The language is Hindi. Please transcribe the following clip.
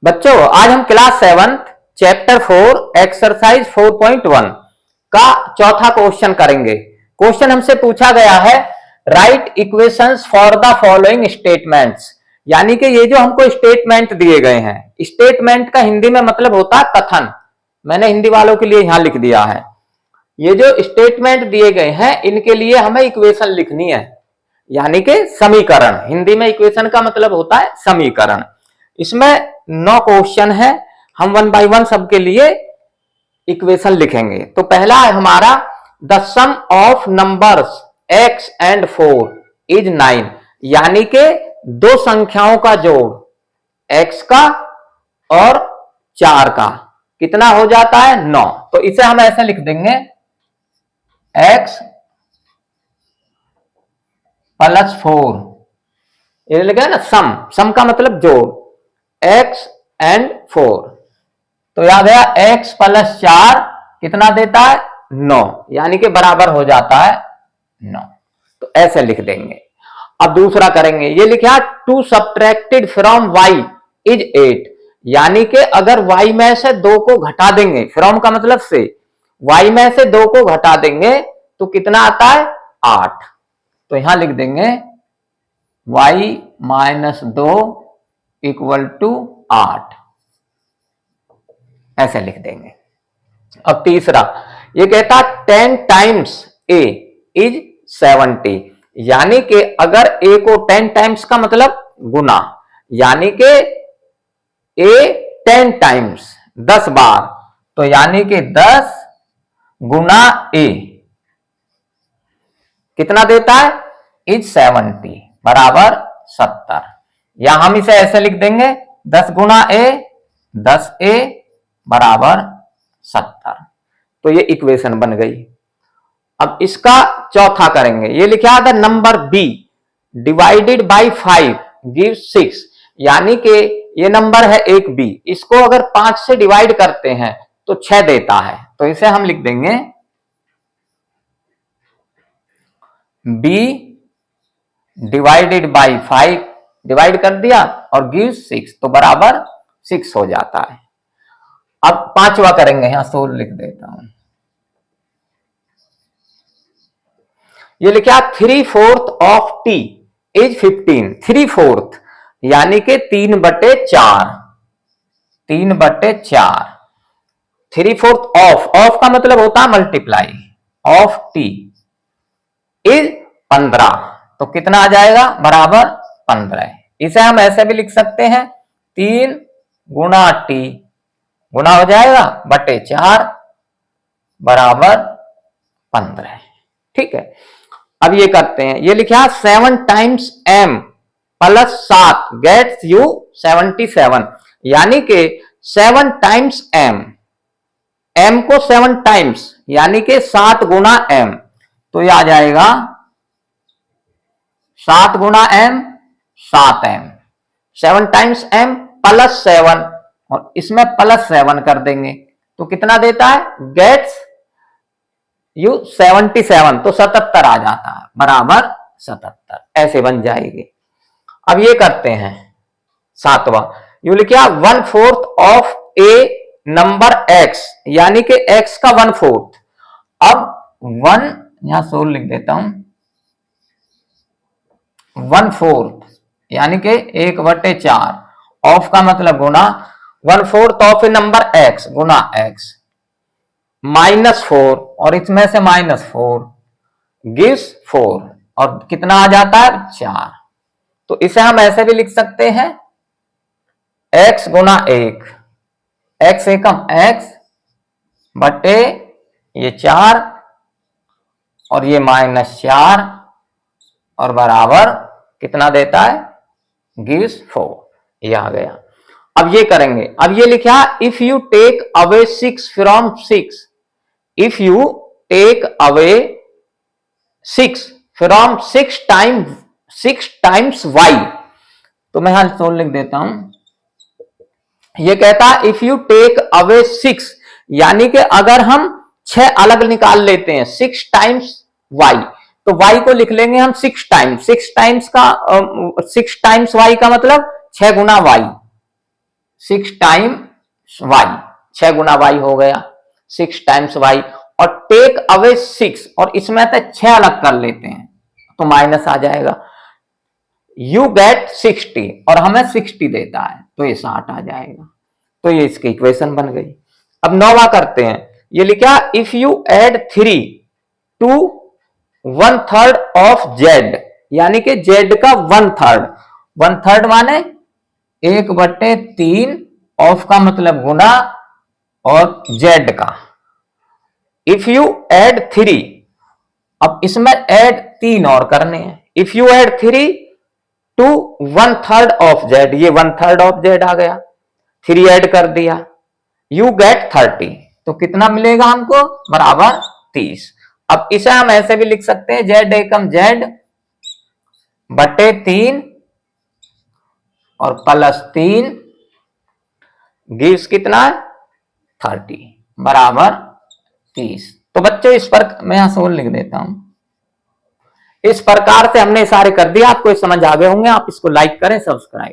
बच्चों आज हम क्लास 7 चैप्टर 4 एक्सरसाइज 4.1 का चौथा क्वेश्चन करेंगे। क्वेश्चन हमसे पूछा गया है right equations for the following statements, यानी कि ये जो हमको स्टेटमेंट दिए गए हैं, स्टेटमेंट का हिंदी में मतलब होता है कथन। मैंने हिंदी वालों के लिए यहां लिख दिया है। ये जो स्टेटमेंट दिए गए हैं इनके लिए हमें इक्वेशन लिखनी है, यानी कि समीकरण। हिंदी में इक्वेशन का मतलब होता है समीकरण। इसमें 9 क्वेश्चन है, हम 1 बाय 1 सबके लिए इक्वेशन लिखेंगे। तो पहला है हमारा the sum of numbers x and 4 is 9, यानी कि दो संख्याओं का जोड़ x का और 4 का कितना हो जाता है 9। तो इसे हम ऐसे लिख देंगे x प्लस 4, ये लिखा ना सम का मतलब जोड़ x एंड 4। तो याद है x प्लस 4 कितना देता है 9, यानी कि बराबर हो जाता है 9। तो ऐसे लिख देंगे। अब दूसरा करेंगे, ये लिखा two subtracted from y is 8, यानी कि अगर y में से 2 को घटा देंगे, फ्रॉम का मतलब से, y में से 2 को घटा देंगे तो कितना आता है 8। तो यहां लिख देंगे y माइनस 2 इक्वल टू 8, ऐसे लिख देंगे। अब तीसरा ये कहता 10 टाइम्स a इज 70, यानी कि अगर a को 10 टाइम्स का मतलब गुना, यानी कि a 10 टाइम्स 10 बार, तो यानी कि 10 गुना a कितना देता है इज 70 बराबर 70। या हम इसे ऐसे लिख देंगे 10 गुना a 10a बराबर 70। तो ये इक्वेशन बन गई। अब इसका चौथा करेंगे, ये लिखा था number b divided by 5 give 6, यानी कि ये नंबर है एक b, इसको अगर 5 से डिवाइड करते हैं तो 6 देता है। तो इसे हम लिख देंगे b डिवाइडेड बाय 5, डिवाइड कर दिया और गिव 6, तो बराबर 6 हो जाता है। अब पांचवा करेंगे, यहां 16 लिख देता हूं। ये लिखा 3/4 ऑफ t इज 15, 3/4 यानी कि 3/4, 3/4, 3/4 ऑफ का मतलब होता है मल्टीप्लाई, ऑफ t इज 15, तो कितना आ जाएगा बराबर 15। इसे हम ऐसे भी लिख सकते हैं 3 गुना t गुना हो जाएगा बटे 4 बराबर 15। ठीक है, अब ये करते हैं, ये लिखा 7 times m plus 7 gets you 77, यानी कि 7 टाइम्स m को 7 टाइम्स यानी कि 7 गुना m, तो ये आ जाएगा 7 गुना m 7m, 7 times m plus 7 और इसमें प्लस 7 कर देंगे तो कितना देता है गेट्स यू 77, तो 77 आ जाता है बराबर 77, ऐसे बन जाएगी। अब ये करते हैं सातवां, यू लिखा 1/4 ऑफ a नंबर x, यानी कि x का 1/4। अब 1 यहां 16 लिख देता हूं, 1/4 यानी कि 1/4 ऑफ का मतलब गुना 1/4 of A number x Guna x -4 और इसमें से -4 गिव्स 4 और कितना आ जाता है 4। तो इसे हम ऐसे भी लिख सकते हैं x गुना 1, x एकम x बटे ये 4 और ये -4 और बराबर कितना देता है गिव्स 4, ये आ गया। अब ये करेंगे, अब ये लिखा if you take away 6 from 6, if you take away 6 from 6 times y, तो मैं यहां 16 लिख देता हूं। ये कहता है इफ यू टेक अवे 6, यानी कि अगर हम 6 अलग निकाल लेते हैं 6 टाइम्स y, तो y को लिख लेंगे हम 6 टाइम्स, 6 टाइम्स y का मतलब 6 गुना y, 6 टाइम्स वाई, 6 गुना वाई हो गया, 6 टाइम्स वाई, और टेक अवे 6, और इसमें से 6 अलग कर लेते हैं तो माइनस आ जाएगा। यू गेट 60, और हमें 60 देता है तो ये 60 आ जाएगा। तो ये इसकी इक्वेशन बन गई। अब 9वां करते हैं। ये लिखा if you add 3 to 1/3 of z, यानी कि जेड का 1/3, 1/3 माने 1/3, ऑफ का मतलब गुना, और जेड का। इफ यू एड 3, अब इसमें ऐड 3 और करने हैं। If you add 3 to 1/3 of z, ये 1/3 ऑफ जेड आ गया, 3 ऐड कर दिया, यू गेट 30, तो कितना मिलेगा हमको, बराबर 30। अब इसे हम ऐसे भी लिख सकते हैं, जेड एकम जेड बटे 3 और प्लस 3 गिव्स कितना है 30, बराबर 30। तो बच्चों इस पर मैं यहां सोल लिख देता हूं। इस प्रकार से हमने सारे कर दिया। आपको समझ आ गए होंगे। आप इसको लाइक करें, सब्सक्राइब